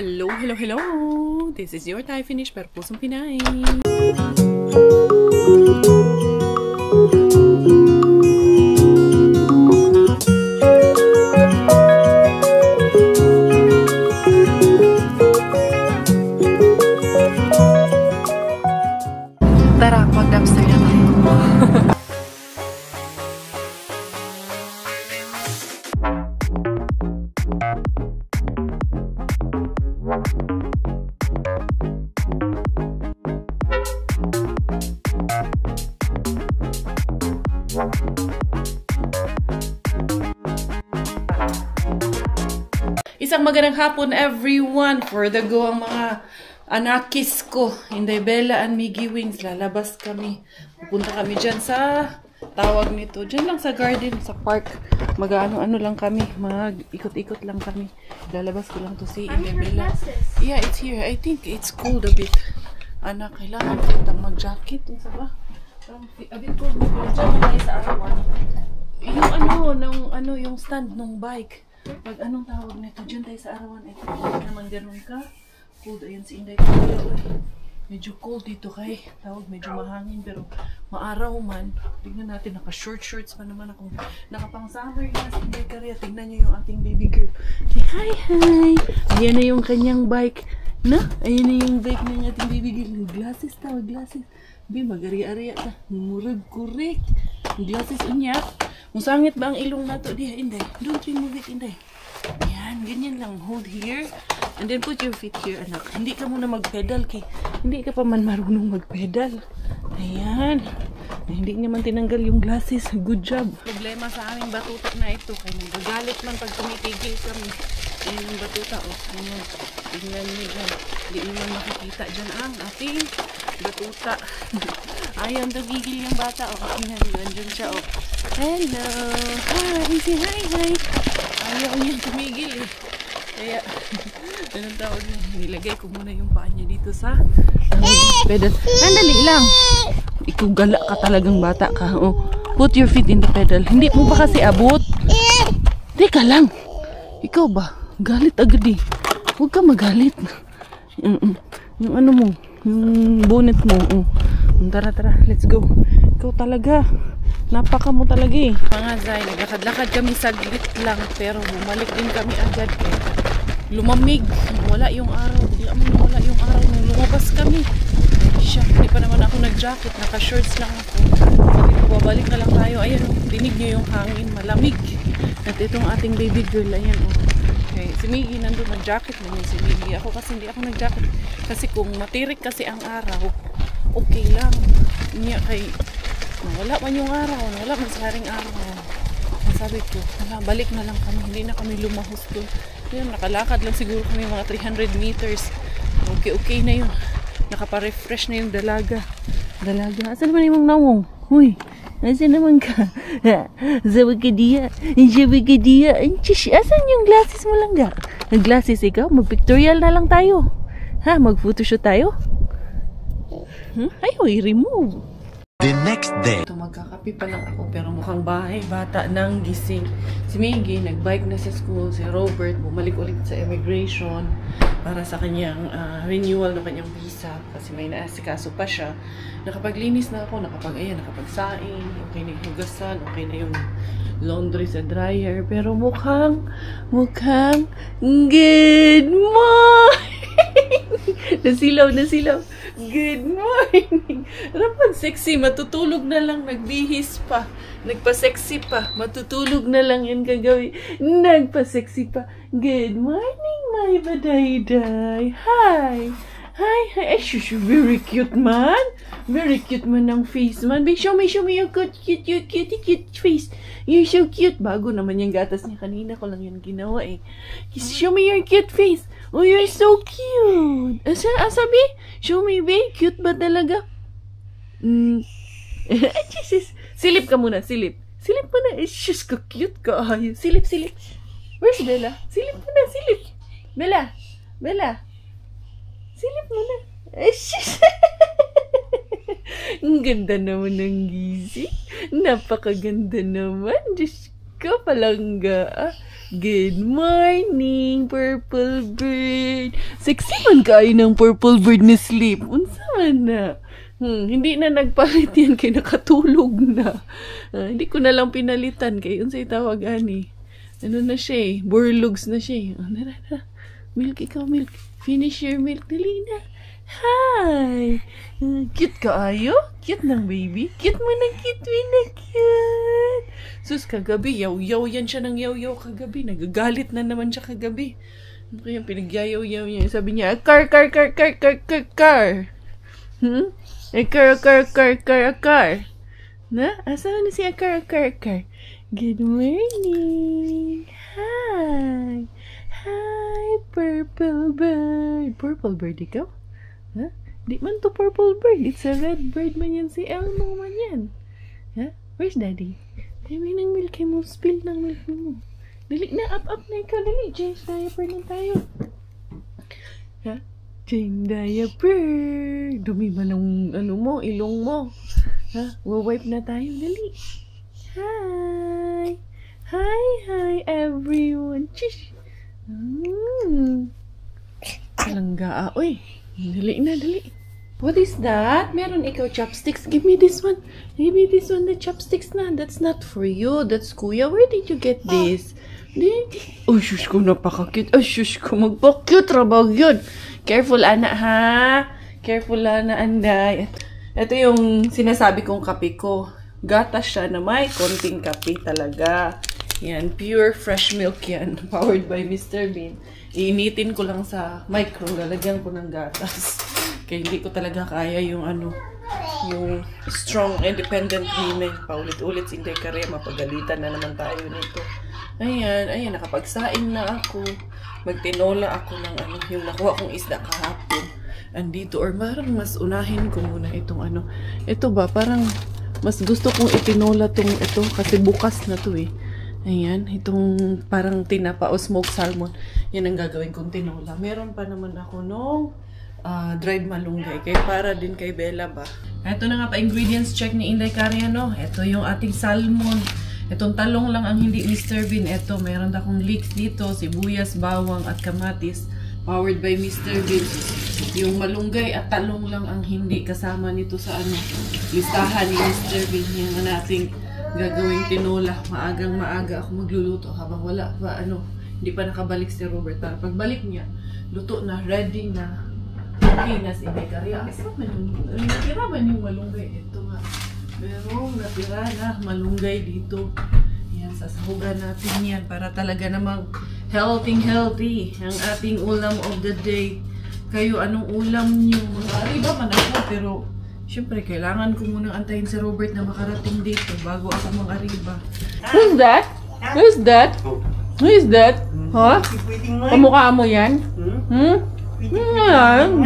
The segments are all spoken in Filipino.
Hello, hello, hello! This is your Thai finish pero pusong Pinay. Tara, mag-dumpster na tayo. Isang magandang hapon everyone. For the go ang mga anakis ko. Inday Bella and Miggy Wings. Lalabas kami. Pupunta kami dyan sa tawag nito. Dyan lang sa garden, sa park. Mag-ano-ano lang kami. Mag-ikot-ikot lang kami. Lalabas ko lang to si Inday Bella. Yeah, it's here. I think it's cold a bit. Anak, kailangan kitang mag-jacket. Isa ba? A bit cold. Dyan tayo sa arawan. Yung yung stand ng bike. Pag anong tawag nito, dyan tayo sa arawan. Ito, naman ganun ka. Cold, ayan si Inday. Medyo cold dito kay tawag, medyo mahangin pero maaraw man. Tingnan natin, naka-short shorts pa naman ako. Nakapang summer na si Inday Karya. Tingnan niyo yung ating baby girl. Say hi, hi! Ayan na yung kanyang bike. Na? Ayan na yung bike na yung ating baby girl. Glasses tawag, glasses. Bi, mag-ari-ariya ka. Murag, correct. Glasses unya. Musangit ba ang ilong nato diha, Inday? Don't remove it, Inday. Ayan, ganyan lang. Hold here. And then put your feet here, anak. Hindi ka muna mag-pedal, kay hindi ka pa man marunong mag-pedal. Ayan. Hindi naman tinanggal yung glasses. Good job. Problema sa aming batuta na ito. Kaya nagagalit man pag tumitigil kami. Ayan yung batuta, oh. Ayan. Tingnan nyo dyan. Hindi naman makikita dyan ang ating batuta. Ayaw nagigil yung bata, oh. Ayan, nandyan siya, oh. Hello! Hi! Say hi, hi! Ayaw niya tumigil, eh. Kaya, anong tawag niya? Nilagay ko muna yung paa niya dito sa pedal. Andali lang! Ikaw gala ka talagang bata ka, oh. Put your feet in the pedal. Hindi mo ba kasi abot? Teka lang! Ikaw ba? Galit agad, eh. Huwag ka magalit. Yung ano mo, yung bonnet mo, oh. Tara, tara, let's go. Ikaw talaga. Napaka mo talaga, eh. Mga Zay, naglakad-lakad kami saglit lang. Pero bumalik din kami agad, eh. Lumamig. Wala yung araw. Wala yung araw nung lumabas kami. Siya, hindi pa naman ako nag-jacket. Naka-shorts lang ako. Sabi ko, babalik na lang tayo. Ayan, oh. Dinig nyo yung hangin. Malamig. At itong ating baby girl, ayan, oh. Okay, si Miggy nandun, nag-jacket naman si Miggy. Ako kasi hindi ako nag-jacket. Kasi kung matirik kasi ang araw, okay lang. Niya kay wala man yung araw, wala man saring araw. Sabi ko, balik na lang kami, hindi na kami lumahos doon. Yun, nakalakad lang siguro kami mga 300 meters. Okay na yun. Nakapa-refresh na yung dalaga. Asan naman yung nawong? Huy, asan naman ka? Sabi ka diya. Asan yung glasses mo lang ga? Nag-glasses ikaw? Mag-pictorial na lang tayo. Ha? Mag-photoshoot tayo? Ayaw, i-remove. The next day. Ito, magkakapi pa lang ako pero mukhang bahay, bata nang gising. Si Miggy, nagbike na sa school. Si Robert, bumalik ulit sa immigration para sa kanyang renewal ng kanyang visa. Kasi may naasikaso pa siya. Nakapaglinis na ako, nakapagsaing, okay na yung hugasan, okay na yung laundry sa dryer. Pero mukhang good morning! Nasilaw. Good morning! Rapag sexy, matutulog na lang, nagbihis pa. Nagpa-sexy pa, matutulog na lang yan gagawin. Nagpa-sexy pa. Good morning, my badayday. Hi! Ay, shushu, very cute man. Very cute man ng face man. Show me your cute face. You're so cute. Bago naman yung gatas niya. Kanina ko lang yun ginawa, eh. Show me your cute face. Oh, you're so cute. Sabi? Show me, babe. Cute ba talaga? Jesus. Silip ka muna, silip. Silip mo na. Shus ka, cute ka. Silip. Where's Bella? Silip mo na, silip. Bella. Silip mo na. Shus. Ang ganda naman ng gising. Napakaganda naman. Diyos ko, palangga. Good morning, purple bird. Sexy man kayo ng purple bird na sleep. Unsa man na? Hindi na nagpalit yan kay nakatulog na. Hindi ko na lang pinalitan kay unsay tawag ani. Ano na siya eh, burlugs na siya eh. Milk ikaw, milk. Finish your milk, dali na. Hi! Cute ka ayo? Cute ng baby? Cute mo na cute, cute. Sus, kagabi, yaw-yaw yan siya ng yaw-yaw kagabi. Nagagalit na naman siya kagabi. Ano kaya pinagyayaw-yaw niya? Sabi niya, car. Car. Na? Asan na siya? Car. Good morning. Hi, purple bird. Purple bird ikaw? Ha? Di man to purple bird. It's a red bird man yan. Si Elmo man yan. Ha? Where's daddy? Dami ng milk mo. Spill ng milk mo. Dali na. Up na ikaw. Dali. Change diaper na tayo. Ha? Change diaper. Dumi man ng ano mo. Ilong mo. Ha? Wipe na tayo. Dali. Hi everyone. Chish. Langga. Uy. Dali. What is that? Meron ikaw chopsticks? Give me this one. The chopsticks na. That's not for you. That's kuya. Where did you get this? Oh, shush ko, napaka-cute. Oh, shush ko, magpa-cute rabaw yun. Careful, anak, ha? Careful, anak, anday. Ito yung sinasabi kong kape ko. Gatas siya na may konting kape talaga. Yan, pure fresh milk yan. Powered by Mr. Bean. Iinitin ko lang sa micro, lalagyan ko ng gatas. Kaya hindi ko talaga kaya yung yung strong, independent women. Paulit-ulit, hindi kaya mapagalitan na naman tayo nito. Ayan, nakapagsaing na ako. Magtinola ako ng yung nakuha kong isda kahapon. Andito, or parang mas unahin ko muna itong Ito ba, parang mas gusto kong itinola ito kasi bukas na to eh. Ayan, itong parang tinapa o smoked salmon. Yan ang gagawin kong tinola. Meron pa naman ako nung dried malunggay. Kaya para din kay Bella ba. Ito na nga pa ingredients check ni Inday Cariano. Ito yung ating salmon. Itong talong lang ang hindi Mr. Bean. Ito, meron akong leeks dito. Sibuyas, bawang at kamatis. Powered by Mr. Bean. Yung malunggay at talong lang ang hindi kasama nito sa listahan ni Mr. Bean. Yung nating gagawing tinola. Maaga ako magluluto habang wala pa hindi pa nakabalik si Robert. Para pagbalik niya, luto na, ready na. Okay na si Becaria. Asa man yung natira ba yung malunggay? Ito nga. Merong natira na malunggay dito. Yan, sasahugan natin yan para talaga namang healthy ang ating ulam of the day. Kayo, anong ulam nyo? Mga man ako, pero siyempre, kailangan ko munang antayin si Robert na makarating dito bago ako mag-ariba. Who's that? Who is that? Huh? Kamukha mo yan?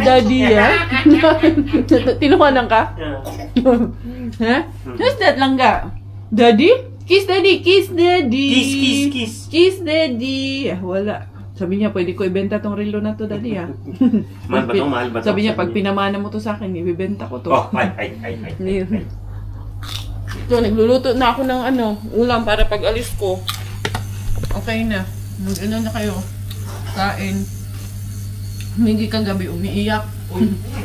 Daddy yan? Tinuhanan ka? Ha? Who's that, Langga? Daddy? Kiss daddy! Kiss! Kiss daddy! Wala. Sabi niya, pwede ko ibenta tong relo na to, daddy, ha? Mahal ba to? Sabi niya, pag pinamana mo to sa akin, ibibenta ko to. Oh, ay. So, nagluluto na ako ng ulam para pag alis ko. Okay na. Mag-ano na kayo. Kain. Miggy kagabi umiiyak.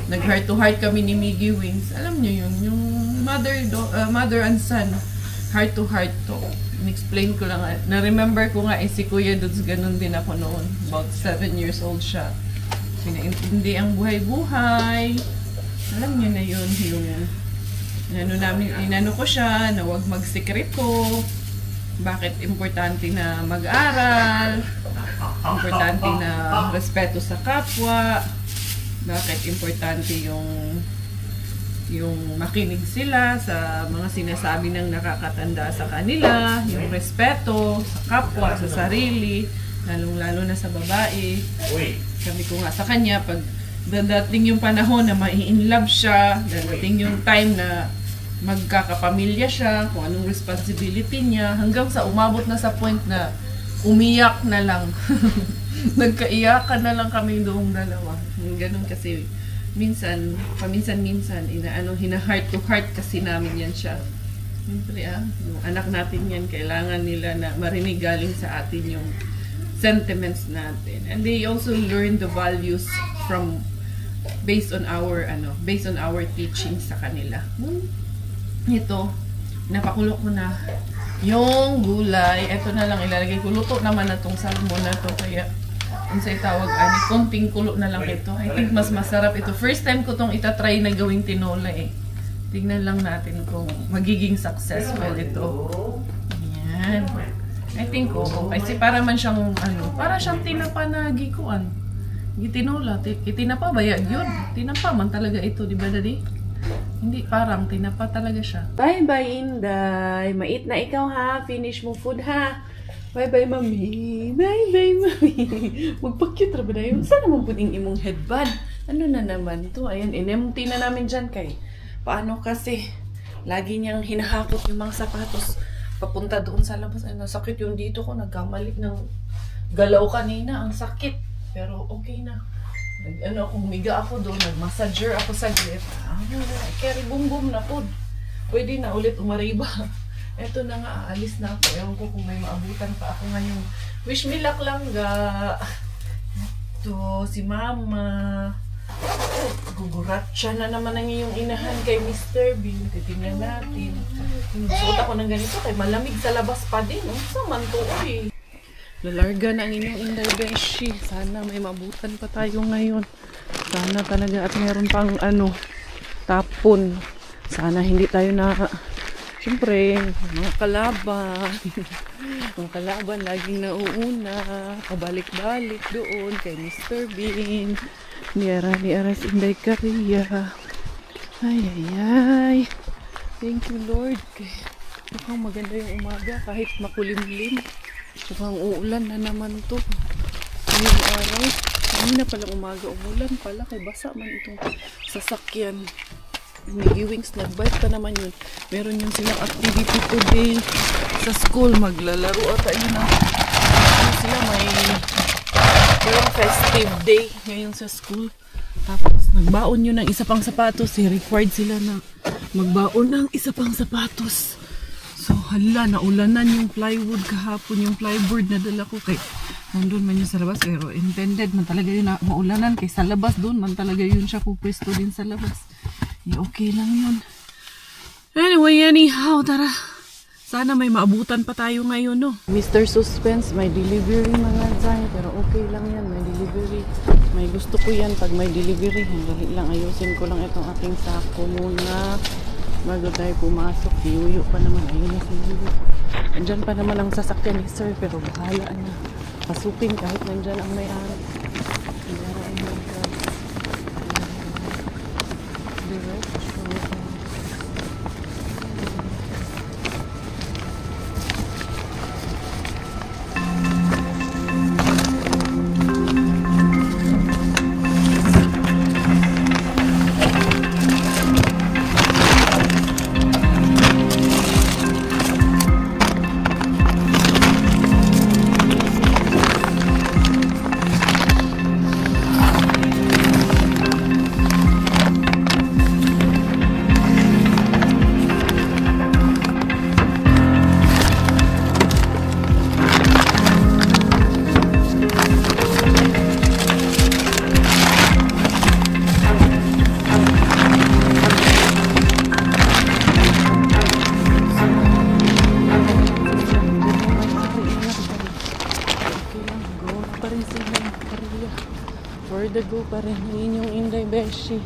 Nag-heart to heart kami ni Miggy Wings. Alam niyo yun, yung mother and son. Heart to heart to. In-explain ko lang. Na-remember ko nga si Kuya Dudes, ganun din ako noon. About 7 years old siya. Pinaintindi ang buhay-buhay. Alam niyo na yun. Inano ko siya na huwag magsikreto. Bakit importante na mag-aral. Importante na respeto sa kapwa. Bakit importante yung makinig sila sa mga sinasabi ng nakakatanda sa kanila, yung respeto sa kapwa, sa sarili, lalong-lalo na sa babae. Sabi ko nga sa kanya, pag dadating yung panahon na mai-inlove siya, dadating yung time na magkakapamilya siya, kung anong responsibility niya, hanggang sa umabot na sa point na umiyak na lang. Nagkaiyakan na lang kami doong dalawa. Ganun kasi paminsan-minsan, hina-heart to heart kasi namin yan siya. Siyempre yung anak natin yan, kailangan nila na marinig galing sa atin yung sentiments natin. And they also learn the values from based on our teachings sa kanila. Ito, napakulo ko na yung gulay. Ito na lang ilalagay ko. Luto naman na tong salmon na to, kaya kung sa itawag, konting kulo na lang ito. I think mas masarap ito. First time ko tong itatry na gawing tinola eh. Tignan lang natin kung magiging successful ito. Ayan. I think kasi para man siyang para siyang tinapa na gikuan. Gitinola, itinapa ba yun? Tinapa man talaga ito, di ba Daddy? Hindi, parang tinapa talaga siya. Bye-bye, Inday. Mait na ikaw ha. Finish mo food ha. Bye-bye, Mami. Bye-bye, Mami. Magpa-cute ra ba na yun? Saan naman puding imong headband? Ano na naman to? Ayan, in-empty na namin dyan kay. Paano kasi? Lagi niyang hinahakot yung mga sapatos papunta doon sa labas. Ay, nasakit yung dito ko. Nagkamali ng galaw kanina. Ang sakit. Pero okay na. Humiga ako doon. Nag-massager ako sa glit. Carry boom-boom na po. Pwede na ulit umariba. Eto na nga, aalis na ako. Ewan ko kung may maabutan pa ako ngayon. Wish me luck lang ga. Ito, si Mama. Guguratsa na naman ang iyong inahan kay Mr. Bean. Titingnan natin. Suot ako ng ganito kay malamig sa labas pa din. Saman to eh. Lalarga na ang inyong Inday Beshi. Sana may mabutan pa tayo ngayon. Sana talaga at meron pang tapon. Sana hindi tayo na siyempre, mga kalaban. Mga kalaban laging nauuna. Pabalik-balik doon kay Mr. Bean. Ni Aras Inday Korea. Ay. Thank you Lord. Mukhang maganda yung umaga kahit makulimlim. Mukhang uulan na naman to. Ngayong araw. Kanina palang umaga umulan pala. Kay basa man itong sasakyan. Maggie Wings, nag-bike pa naman yun. Meron yung silang activity today sa school. Maglalaro at ayun na. Sila may festive day ngayon sa school. Tapos nagbaon yun ng isa pang sapatos. Required sila na magbaon ng isa pang sapatos. So hala, naulanan yung plywood kahapon. Yung plyboard na dala ko kay nandun man yun sa labas. Pero intended man talaga yun na maulanan. Kay sa labas doon man talaga yun siya pupwesto din sa labas. Okay lang yun. Anyway, anyhow, tara. Sana may maabutan pa tayo ngayon, no? Mr. Suspense, may delivery mga dyan. Pero okay lang yan, may delivery. May gusto ko yan pag may delivery. Dali lang, ayusin ko lang itong aking sako muna. Bago tayo pumasok. Yuyo pa naman. Ayun na si Yuyo. Andyan pa naman ang sasakyan ni Sir. Pero bahala na. Pasukin kahit nandyan ang may-ari. Go pa rin yung Inday Beshi.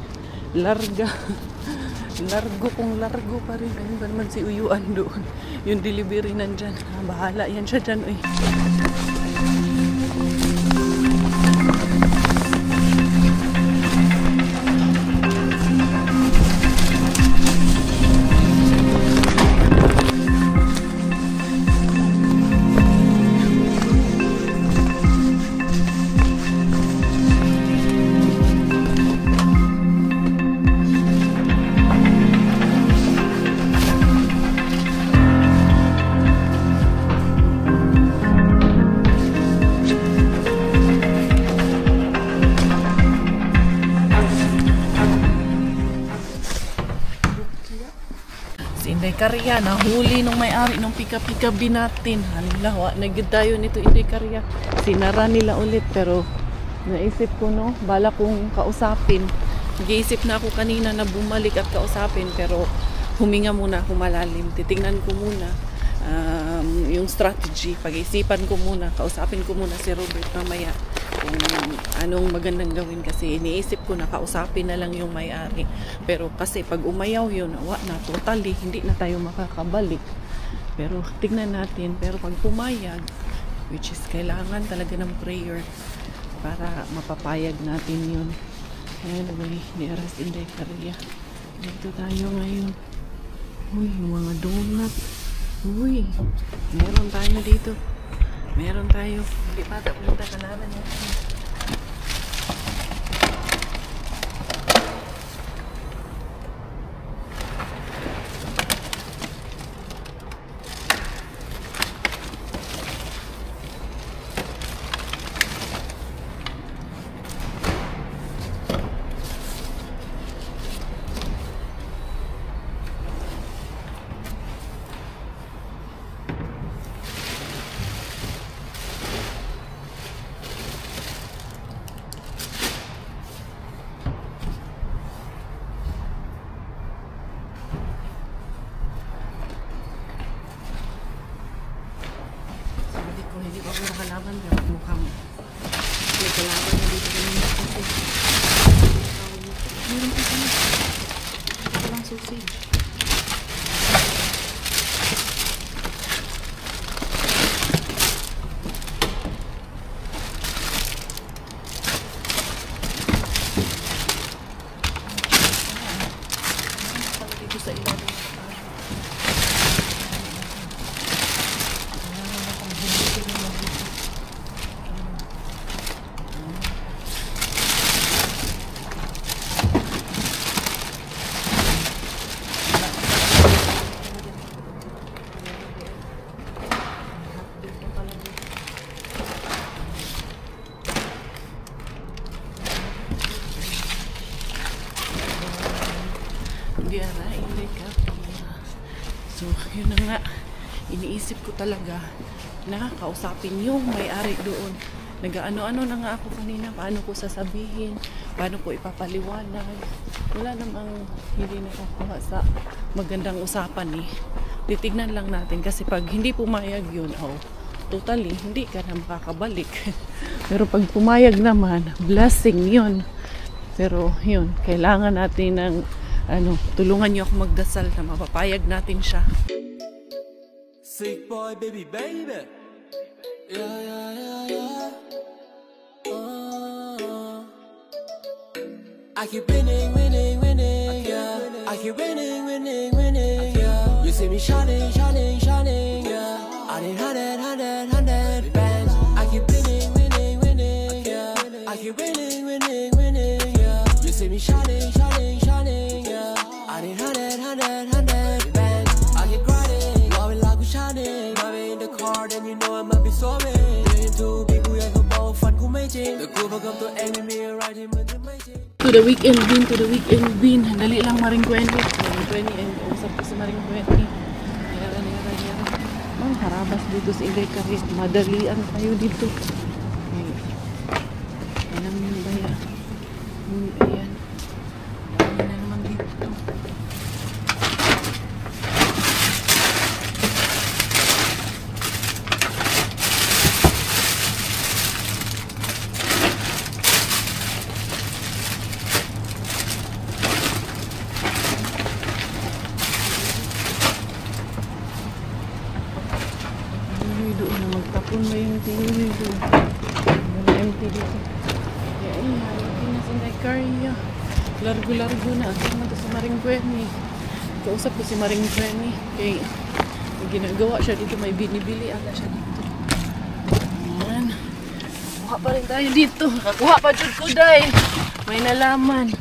Largo pa rin. Ayun ba naman si Uyuan doon. Yung delivery nandyan. Bahala yan siya dyan. Karya, nahuli nung may-ari nung pika-pika binatin. Hala, nagid tayo nito Inday Karya. Sinara nila ulit pero naisip ko no, bala kong kausapin. Nag-iisip na ako kanina na bumalik at kausapin pero huminga muna ako malalim. Titingnan ko muna yung strategy. Pag-isipan ko muna, kausapin ko muna si Robert mamaya kung anong magandang gawin kasi iniisip ko na kausapin na lang yung may-ari. Pero kasi pag umayaw yun, na totally, hindi na tayo makakabalik. Pero tignan natin. Pero pag pumayag, which is kailangan talaga ng prayer para mapapayag natin yun. Anyway, nearest Inday Karya. Dito tayo ngayon. Uy, yung mga donut. Uy, meron tayo dito. Meron tayo. Hindi pa punta ka naman yan. Hindi pa ako nakalaban pero mukhang may kalaban na dito kanina kasi meron pa kami walang sausage. Dito sa ilalim so, yun na nga. Iniisip ko talaga na kausapin yung may-ari doon. Nag-ano-ano na nga ako kanina. Paano ko sasabihin? Paano ko ipapaliwanag? Wala namang hindi nakakuha sa magandang usapan eh. Titignan lang natin kasi pag hindi pumayag yun, totally, hindi ka na makakabalik. Pero pag pumayag naman, blessing yun. Pero yun, kailangan natin ng tulungan niyo ako magdasal na mapapayag natin siya. Sick boy, baby, baby. Yeah, yeah, yeah, yeah. I keep winning, winning, winning, yeah. I keep winning, winning, winning, yeah. You see me shining, shining, shining, yeah. I need 100 bands. I keep winning, winning, winning, yeah. I keep winning, winning, winning, yeah. You see me shining, shining, shining, yeah. I need 100 bands. I keep grinding, loving like we're shining. Driving in the car, then you know I might be soaring. Too big, we ain't gonna fun, go majing. The cool come to enemy, riding with the majing. To the weekend bin. Dali lang Maring Gwenny. Maring Gwenny, usap ko si Maring Gwenny. Yara. Mang harabas dito sa Inday Karya. Madalian tayo dito. Alam niyo ba yan? Ayan. Ayan na naman dito. Magtapon ba yung TV doon? Mga empty dito. Kaya ayun, halaki na sa Inday Karya. Largo-largo na. Asa na ito sa Maring Gwenny. Kausap ko si Maring Gwenny. Kaya may ginagawa siya dito. May binibili ata siya dito. Ayan. Kuha pa rin tayo dito. Kakuha pa dyan ko, day. May nalaman.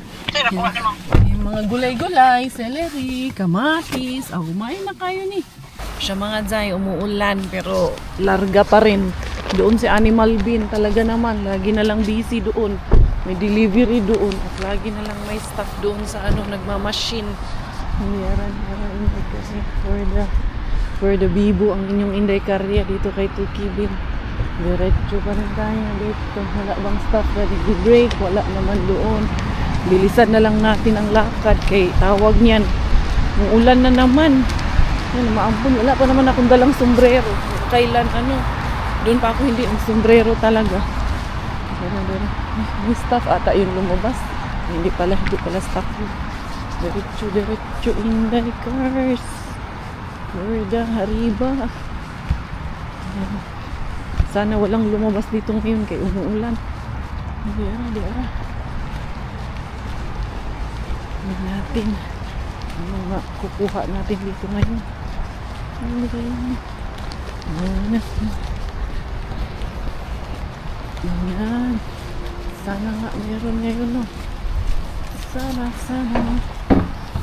Yung mga gulay-gulay, celery, kamatis. Umay na kayo ni. Siya mga Zay, umuulan pero larga pa rin. Doon si Animal Bin talaga naman, lagi na lang busy doon. May delivery doon at lagi na lang may staff doon sa nagmamachine. Yaran Inday kasi for the bibo ang inyong Inday Karya dito kay Tukibin. Diretso pa rin tayo dito. Wala bang stop na break? Wala naman doon. Bilisan na lang natin ang lakad kay tawag niyan. Uulan na naman. Yan, maampun. Wala pa naman akong dalang sombrero. Kailan doon pa ako hindi ng sombrero talaga. May staff ata yung lumabas. Hindi pala staff yun. Diretso Inday cars. Florida, Hariba. Sana walang lumabas dito ngayon kay umuulan. Di ara. Natin. Ano nga kukuha natin dito ngayon? Ayan. Sana nga meron ngayon, no?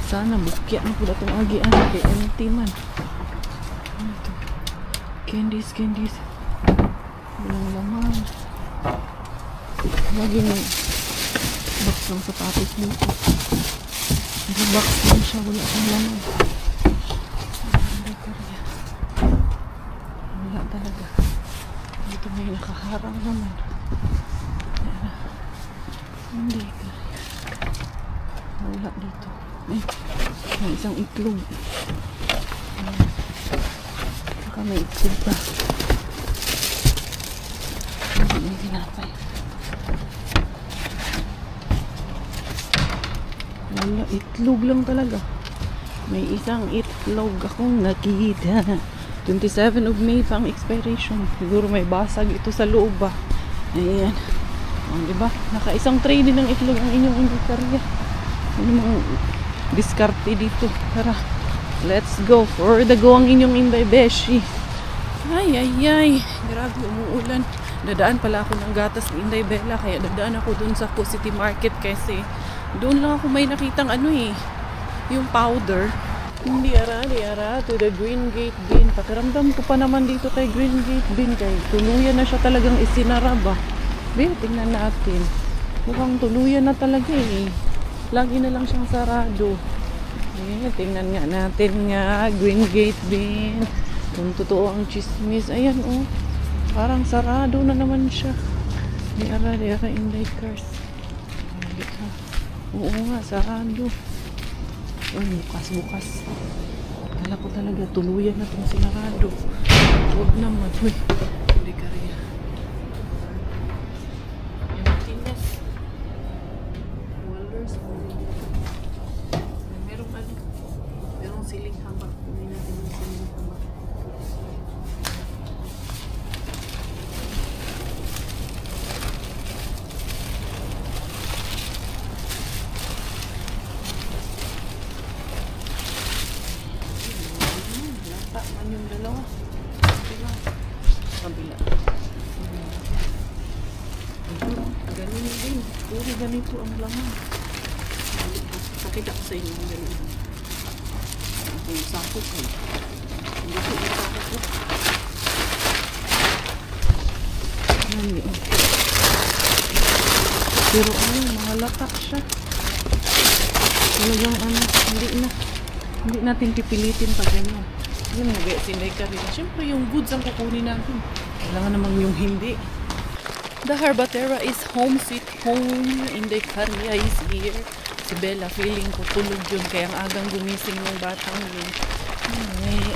Sana bukya na po itong agian kay empty man. Candies. Walang laman. Lagi may box ng sapatos dito. May box lang siya, wala kang laman. Wala talaga. Dito may nakaharang naman. Hindi ka. Wala dito. May isang itlog. Baka may itlog pa. May tinapay. Wala, itlog lang talaga. May isang itlog akong nakita. 27 of May pang expiration. Siguro may basag ito sa loob ba. Ayan. Diba? Naka-isang tray din ng itlog ang inyong Inday Karya. Ano mga diskarte dito. Tara. Let's go. For the go ang inyong Inday Beshi. Ay. Grabe, umuulan. Dadaan pala ako ng gatas ni Inday Bella. Kaya dadaan ako dun sa City Market kasi doon lang ako may nakitang yung powder. Hindi ara to the Green Gate Bin. Pakiramdam ko pa naman dito kay Green Gate Bin kay tuluyan na siya talagang isinara ba. Tingnan natin. Mukhang tuluyan na talaga eh. Lagi na lang siyang sarado. Tingnan nga natin nga Green Gate Bin. Kung totoo ang chismis. Ayan parang sarado na naman siya. Di ara Inday Cars. Oo nga, sarado. Bukas. Kala ko talaga tuluyan na itong sinarado. Huwag naman. Inday Karya. Yung Martinez. Walders. Merong siling haba. Kunin natin yung siling haba. Yung dalawa. Kabila. Ganun din. Puro ganito ang laman. Pakita ko sa inyo ang ganun. Yung sako ko. Hindi ko yung sako ko. Pero mga latak siya. Talagang hindi natin pipilitin pag ganyan. Yun nga, Inday Karya. Siyempre, yung goods ang kukunin natin. Kailangan namang yung hindi. The Harbatera is home sweet home. Inday Karya is here. Si Bella, feeling ko tulog yun. Kaya ang agang gumising ng batang yun.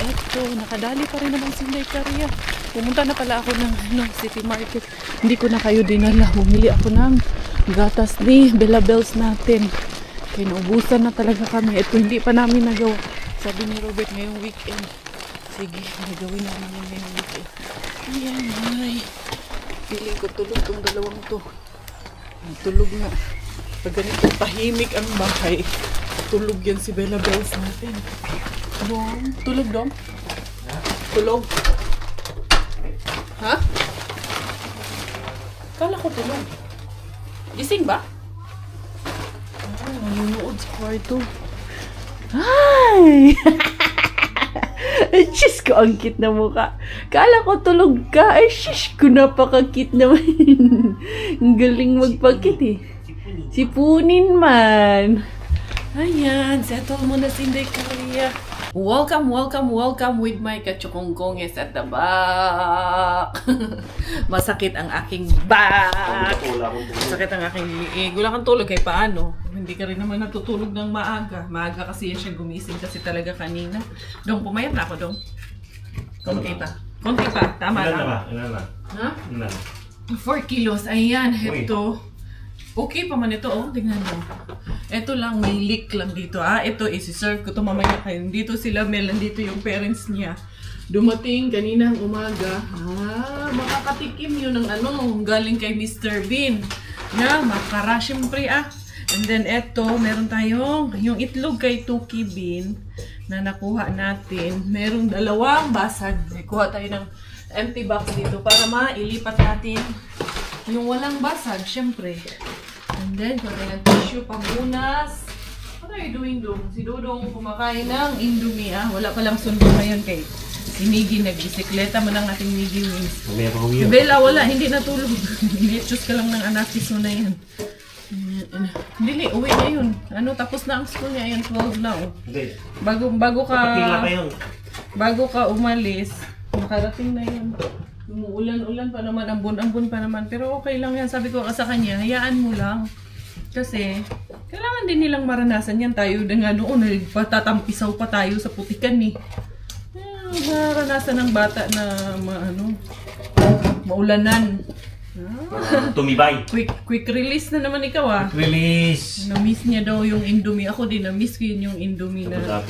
Eto, nakadali pa rin naman si Inday Karya. Pumunta na pala ako ng City Market. Hindi ko na kayo dinala. Bumili ako ng gatas ni Bella Bells natin. Kaya naubusan na talaga kami. Ito, hindi pa namin nagawa. Sabi ni Robert ngayong weekend. Sige, nagawin namin yun ngayong weekend. Ayan, feeling ko tulog tong dalawang to. Tulog na. Pag ganito tahimik ang bahay, tulog yan si Bella Bells natin. Dom? Tulog, Dom? Tulog? Ha? Kala ko tulog. Gising ba? Nanunood sa kwarto. Hi! Diyos ko, ang cute na mukha. Kala ko tulog ka. Ay, shish ko, napaka-cute naman. Ang galing magpakit eh. Sipunin man. Ayan, settle mo na si Inday Karya. Welcome with my kachukongkonges at the back. Masakit ang aking back. Masakit ang aking liig. Wala kang tulog kay paano? Hindi ka rin naman natutulog ng maaga. Maaga kasi siya gumising kasi talaga kanina. Dong, pumayat na ako, Dong. Konti pa. Konti pa. Tama lang. Ilan na? Ha? Ilan? 4 kilos. Ayan, heto. Okay pa man ito, oh. Tingnan mo. Ito lang, may leak lang dito. Ito, isi-serve ko ito mamaya kayo. Dito sila, Mel, nandito yung parents niya. Dumating kaninang umaga. Makakatikim yun ng galing kay Mr. Bean. Makara, syempre, And then, ito, meron tayong, yung itlog kay Tuki Bean na nakuha natin. Merong 2 basag. Kuha tayo ng empty box dito para mailipat natin yung walang basag, syempre. And then, kuha tayo ng tissue, pamunas. What are you doing, Dong? Si Dodong kumakain ng Indomie, Wala palang sundo ngayon kay si Miggy. Nagbisikleta mo lang ating Miggy wings. Si Bella, wala. Hindi natulog. Nechus ka lang ng anakis mo na yan. Dili, uwi na yun. Tapos na ang school niya. Ayan, 12 na, Hindi. Bago ka umalis, makarating na yun. Umuulan-ulan pa naman, ambon-ambon pa naman. Pero okay lang yan. Sabi ko sa kanya, hayaan mo lang. Kasi, kailangan din nilang maranasan yan. Tayo na nga noon, nagpatatampisaw pa tayo sa putikan maranasan ng bata na maulanan. Tumibay. Quick release na naman ikaw, Quick release. Na-miss niya daw yung Indomie. Ako din, na-miss ko yun yung Indomie na,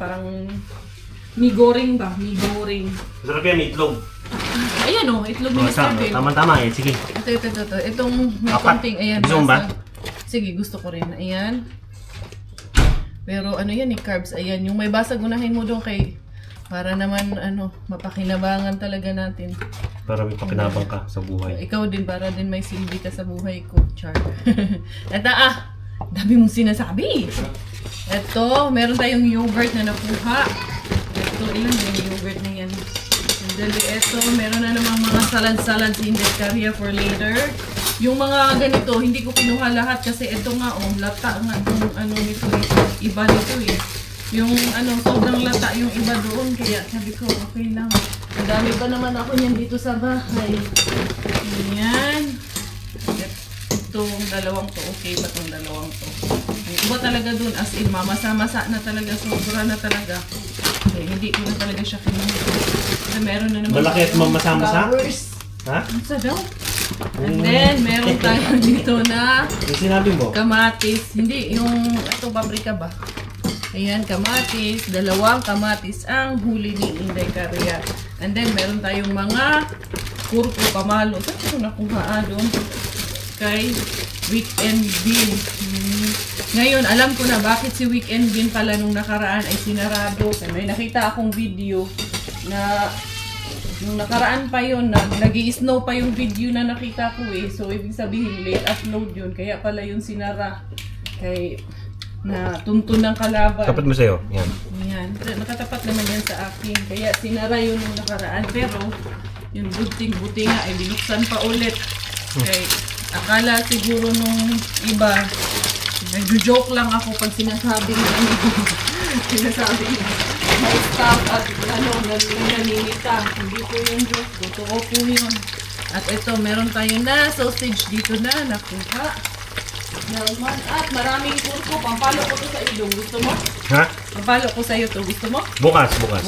parang migoring ba? Migoring. Masarap yan, itlog. Ayan itlog ni Mr. Bean. Tama-tama sige. Ito. Itong may 4. konting, ayan. Gusto mo ba? Sige, gusto ko rin. Ayan. Pero yan carbs. Ayan, yung may basag, unahin mo doon kay, para naman, mapakinabangan talaga natin. Para may pakinabang ka sa buhay. Ikaw din, para din may silbi ka sa buhay ko, Char. Ito, dami mong sinasabi. Ito, meron tayong yogurt na nakuha. Ito, ilan yung yogurt na yan? And then, ito, meron na namang mga salad-salad si Inday Karya for later. Yung mga ganito, hindi ko kinuha lahat kasi ito nga, lata nga yung nito, iba nito Yung sobrang lata yung iba doon, kaya sabi ko, okay lang. Ang dami pa naman ako niyan dito sa bahay. Ayan. Itong 2 to, okay ba itong 2 to? Yung iba talaga doon, as in, mamasa-masa na talaga, sobra na talaga. Okay, hindi ko na talaga siya kinuha. Kasi meron na naman. Malaki at mamasa-masa? Ha? Ang sa daw? And then, meron tayo dito na Yung sinabi mo? kamatis. Hindi, yung ito, paprika ba? Ayan, kamatis. 2 kamatis ang huli ni Inday Karya. And then, meron tayong mga kurko, pamalo. Saan ko nakuha doon? Kay Weekend Bean. Ngayon, alam ko na bakit si Weekend Bean pala nung nakaraan ay sinarado. May nakita akong video na nung nakaraan pa yun, nag-i-snow pa yung video na nakita ko So, ibig sabihin, late upload yun. Kaya pala yung sinara. Kay na tuntun ng kalaban. Tapat mo sa'yo. Yan. Yan. Nakatapat naman yan sa akin. Kaya sinara yun nung nakaraan. Pero, yung buti nga ay binuksan pa ulit. Kaya akala siguro nung iba, nag-joke lang ako pag sinasabing may stop at naninita. Hindi po yung joke. Totoo po yun. At ito, meron tayo na sausage dito na nakuha. At maraming kurko. Pampalo ko to sa ilong. Gusto mo? Ha? Pampalo ko sa'yo to. Gusto mo? Bukas. Bukas.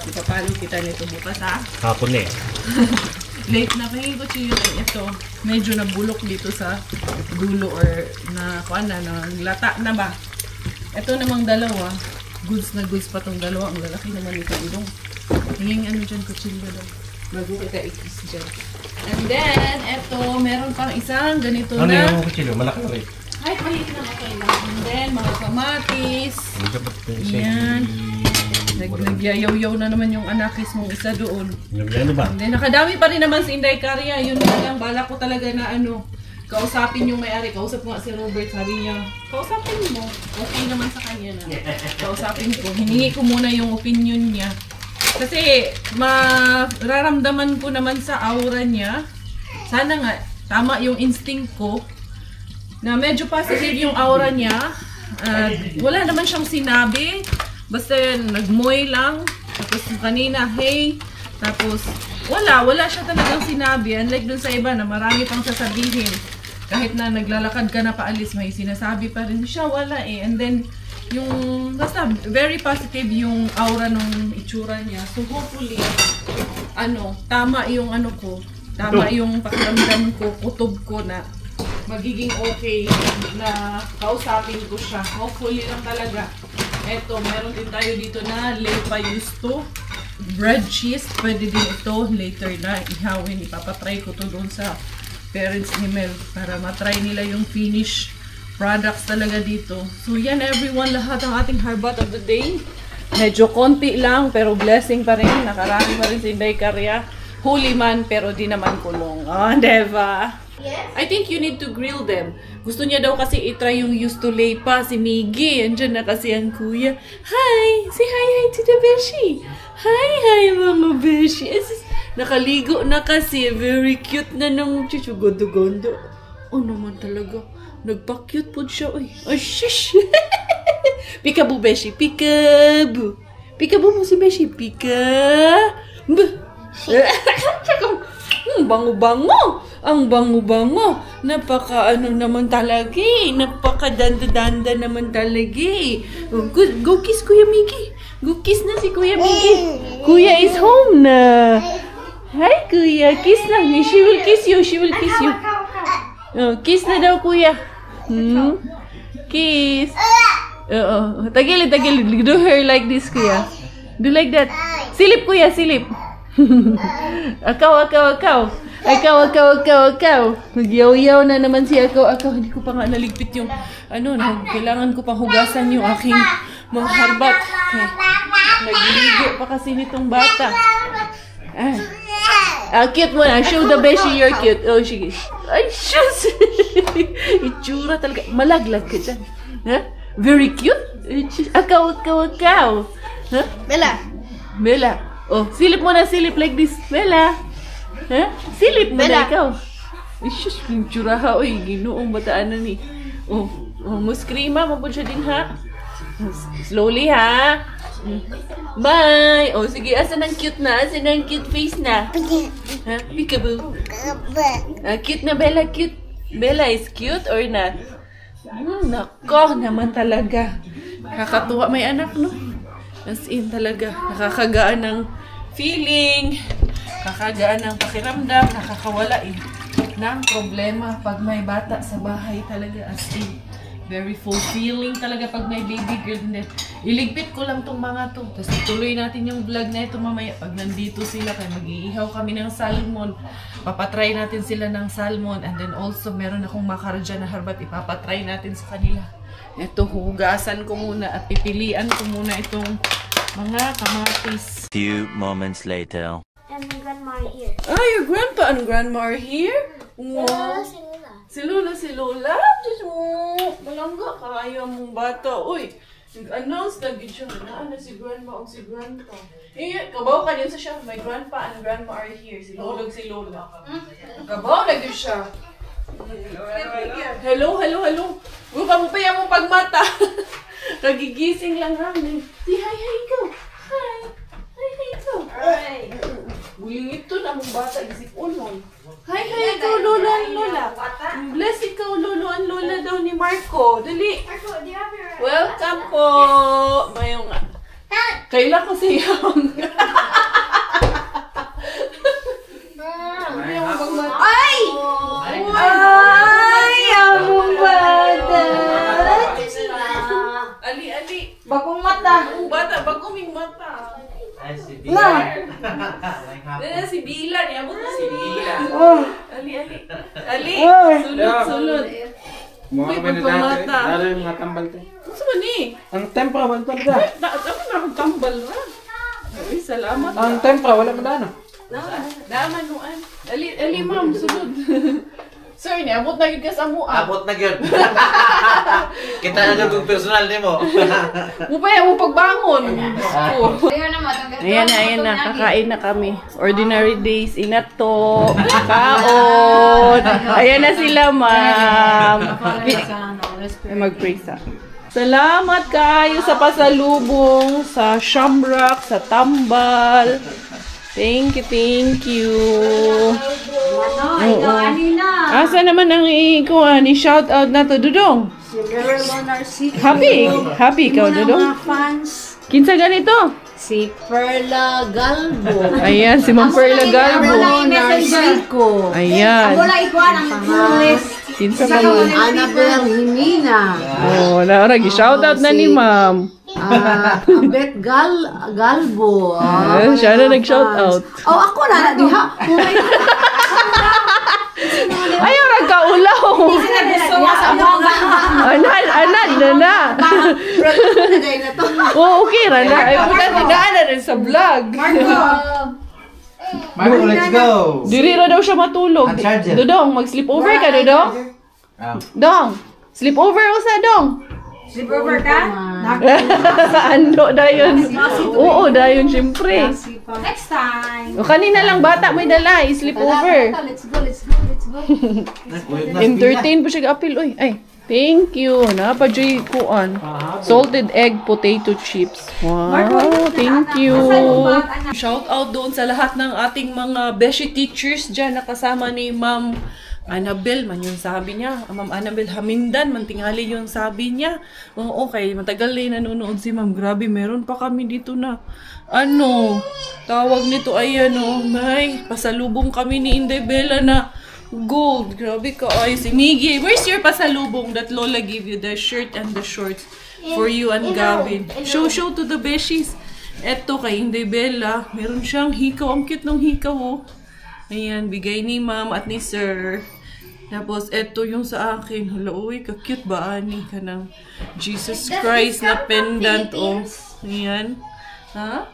Ipapalo kita nito bukas, Hapon Late na kayo ko ito. Medyo nabulok dito sa dulo or lata na ba? Ito namang 2. Goods na goods pa tong 2. Ang lalaki naman ito ilong. Hinging dyan, kutsilyo daw. Bago kita ikis dyan. And then, ito, meron pang isang ganito na. Ano yung kutsilyo? Malaki ulit. Ay, maliit na okay lang. And then, mga kamatis. Yan. Nagyayaw-yaw na naman yung anakis mong isa doon. Ano ba? And then, nakadami pa rin naman si Inday Karya. Yun lang, bala ko talaga na kausapin yung may-ari. Kausap ko nga si Robert, sabi niya, kausapin mo. Okay naman sa kanya na. Kausapin ko. Hiningi ko muna yung opinion niya. Kasi, mararamdaman ko naman sa aura niya. Sana nga, tama yung instinct ko. na medyo positive yung aura niya. Wala naman siyang sinabi. Basta nagmoy lang. Tapos kanina, hey. Tapos wala siya talagang sinabi. Unlike dun sa iba na marami pang sasabihin. Kahit na naglalakad ka na paalis, may sinasabi pa rin siya. Wala eh. And then, basta very positive yung aura nung itsura niya. So hopefully, tama yung tama yung pakiramdam ko, kutob ko na magiging okay na kausapin ko siya. Hopefully lang talaga. Eto, meron din tayo dito na Lepa Yusto. Bread cheese. Pwede din ito later na ihawin. Ipapatry ko to doon sa parents ni Mel para matry nila yung finish products talaga dito. So yan everyone, lahat ng ating harbat of the day. Medyo konti lang pero blessing pa rin. Nakarami pa rin si Inday Karya. Holy man pero di naman kulong. Oh, diba? Yes. I think you need to grill them. Gusto niya daw kasi itry yung used to lay pa si Miggy. Andyan na kasi ang kuya. Hi! Say hi to the beshi. Hi mga beshi. Nakaligo na kasi. Very cute na nung chuchugondo-gondo. Oh naman talaga. Nagpa-cute po siya. Ay, shish! Peekaboo beshi. Peekaboo. Peekaboo mo si beshi. Peekaboo. Bango-bango. Ang bango-bango. Napaka naman talaga eh. Napaka danda-danda naman talaga eh. Go kiss Kuya Miggy. Go kiss na si Kuya Miggy. Kuya is home na. Hi Kuya. Kiss na. She will kiss you. She will kiss you. Kiss na daw Kuya. Kiss. Tagilid. Do her like this Kuya. Do like that. Silip Kuya. Silip. Akaw. Nagyaw-yaw na naman si Akaw. Hindi ko pa nga naligpit yung kailangan ko pang hugasan yung aking mga harbat. Nagligo pa kasi nitong bata. Cute mo na. Show the beshi you're cute. Oh, sige. Ay, shush. Itsura talaga. Malaglag ka dyan. Very cute. Akaw. Huh? Bella. Oh, silip mo na, silip like this. Bella. Silip mo na ikaw. Isus, yung tsura ha. Uy, ginoong bataan na ni. Muskrima, mabod siya din ha. Slowly ha. Bye. Sige, asan ang cute na? Asan ang cute face na? Peekaboo. Cute na, Bella, cute. Bella is cute or not? Nako naman talaga. Kakatuwa may anak, no? As in talaga, nakakagaan ng feeling, kakagaan ng pakiramdam, nakakawala ng problema pag may bata sa bahay talaga. As in, very fulfilling talaga pag may baby girl. Iligpit ko lang tong mga to. Tapos ituloy natin yung vlog na ito mamaya. Pag nandito sila, kaya mag-iihaw kami ng salmon. Papatry natin sila ng salmon. And then also, meron akong makarja na harbat. Ipapatry natin sa kanila. Ito, hugasan ko muna at pipilian ko muna itong mga kamatis. Few moments later. And my grandma are here. Your grandpa and grandma are here? Wow. Si Lola. Diyos mo. Malangga ka. Ayaw mong bata. Uy, nag-announce na gid siya na si grandma o si grandpa. Kabaw ka din sa siya. My grandpa and grandma are here. Si Lola o si Lola. Kabaw na gid siya. Hello. Huwag ka mo pa yung pagmata. Kagigising lang namin. Say hi ikaw. Hi ikaw. Buling ito na mong bata. Isip unon. Hi ikaw, Lola and Lola. Bless ikaw, Lolo and Lola daw ni Marco. Dali. Welcome po. Mayong kailan ko siyang. Ay! Among bata! Ali! Bagong mata! Bagong mata! Ay, si Bila. Si Bila niya. Si Bila. Ali! Sulod! Mga kami na dati. Lalo yung mga tambal ko. Gusto mo ni? Ang tempra, wala talaga. Ako na akong tambal na. Ay, salamat. Ang tempra, wala mo dano. Daman noan. Ali ma'am, sunod. Sir, niabot na gigas ang mua. Abot na yun. Kita na yung personal ni mo. Mupaya mo pagbangon. Ayan na, kakain na kami. Ordinary days, inato, kaon. Ayan na sila, ma'am. Mag-pray sa. Salamat kayo sa pasalubong, sa shamrock, sa tambal. Thank you. Oo. Asa naman ang ikuan, i-shout out na to, Dudong? Happy ikaw, Dudong? Kinsa ganito? Si Perla Galbo. Ayan, si Ma'am Perla Galbo. Narcico. Ayan. Kinsa ka man? Annabel Jimena. Oh, naurag, i-shout out na ni Ma'am. Abet Galbo. Siya na nag-shout out. Oh, ako na diha. Ayaw, nagkaulaw. Anad na. Oh, okay, Rana. Ay, puta, tinaan na rin sa vlog. Marco, let's go. Diri ra daw siya matulog. Dodong, mag-sleep over ka, Dodong? Dong, sleep over usa, Dong. Sleep over ka? Ando dayon. Oo, dayon syempre. Next time. O kanina lang bata may dala, i-sleep over. Let's go. Entertain po siya apil. Uy, ay. Thank you. Napajoy kuan. Salted egg potato chips. Wow, thank you. Shout out doon sa lahat ng ating mga beshi teachers dyan nakasama ni Ma'am Annabel man yung sabi niya. Ma'am Annabel Hamindan, mantingali yung sabi niya. Oo, okay. Matagal na nanonood si Ma'am. Grabe, meron pa kami dito na tawag nito ay may pasalubong kami ni Inday Bella na gold. Grabe ka ay si Miggy. Where's your pasalubong that Lola gave you? The shirt and the shorts for you and Gavin. Show to the beshies. Eto kay Inday Bella. Meron siyang hikaw. Ang cute ng hikaw oh. Ayan, bigay ni Ma'am at ni Sir. Tapos, eto yung sa akin. Hala, uy, ka-cute ba, ani? Ka ng Jesus Christ na pendant, oh. Ayan. Ha?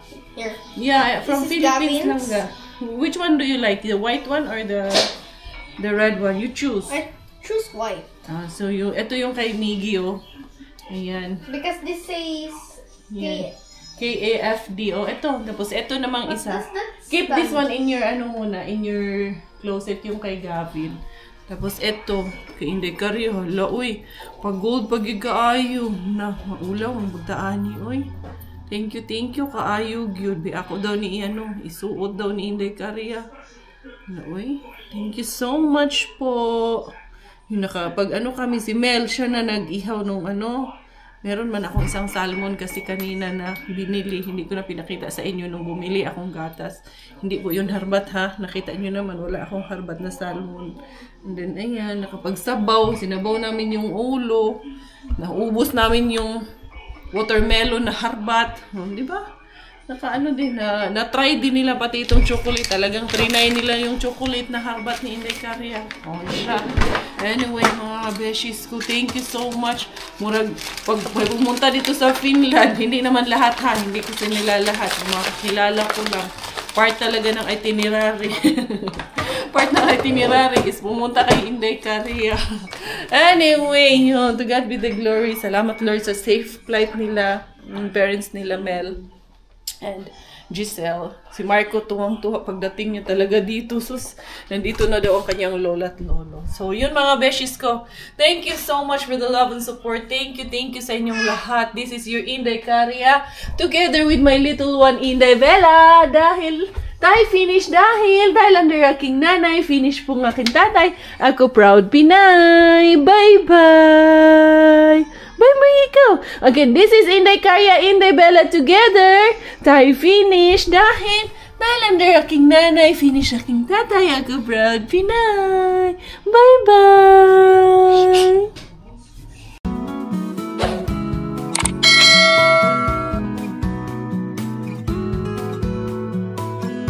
Yeah, from Philippines lang ga. Which one do you like? The white one or the red one? You choose. I choose white. So, eto yung kay Miggy, oh. Ayan. Because this says KAFD. Oh, eto. Tapos, eto namang isa. does that Keep this stand? one in your, in your closet, yung kay Gavin. Tapos, eto. Kay Inday Karya. Hala, uy. Pag gold, pag ikaayo. Na, maulaw. Ang bugtaani, uy. Thank you, kaayog yun. Di ako daw ni, isuot daw ni Inday Karya. Hala, uy. Thank you so much po. Yung pag kami, si Mel, siya na nag-ihaw nung meron man akong isang salmon kasi kanina na binili. Hindi ko na pinakita sa inyo nung bumili akong gatas. Hindi po yun harbat ha. Nakita nyo naman, wala akong harbat na salmon. And then, ayan, nakapagsabaw. Sinabaw namin yung ulo. Naubos namin yung watermelon na harbat. Di ba? Na-try din nila pati itong chocolate. Talagang trinay nila yung chocolate na harbat ni Inday Karya. Anyway, mga beshies ko, thank you so much. Murag, pag pumunta dito sa Finland, hindi naman lahat ha. Hindi ko sinila lahat. Mga kakilala ko lang. Part talaga ng itinerary. Part ng itinerary is pumunta kay Inday Karya. Anyway, to God be the glory. Salamat Lord sa safe flight nila. Yung parents nila, Mel and Giselle. Si Marco tuwang-tuwa pagdating niya talaga dito. Sus, nandito na daw ang kanyang lola at lolo. So, yun mga beshies ko. Thank you so much for the love and support. Thank you sa inyong lahat. This is your Inday Karya together with my little one, Inday Bella. Dahil finish dahil under aking nanay, finish po ng aking tatay. Ako proud Pinay. Bye-bye. Bye-bye ikaw. Again, this is Inday Karya, Inday Bella together. Tayo finish dahil under aking nanay, finish aking tatay. Ako proud Pinay. Bye-bye.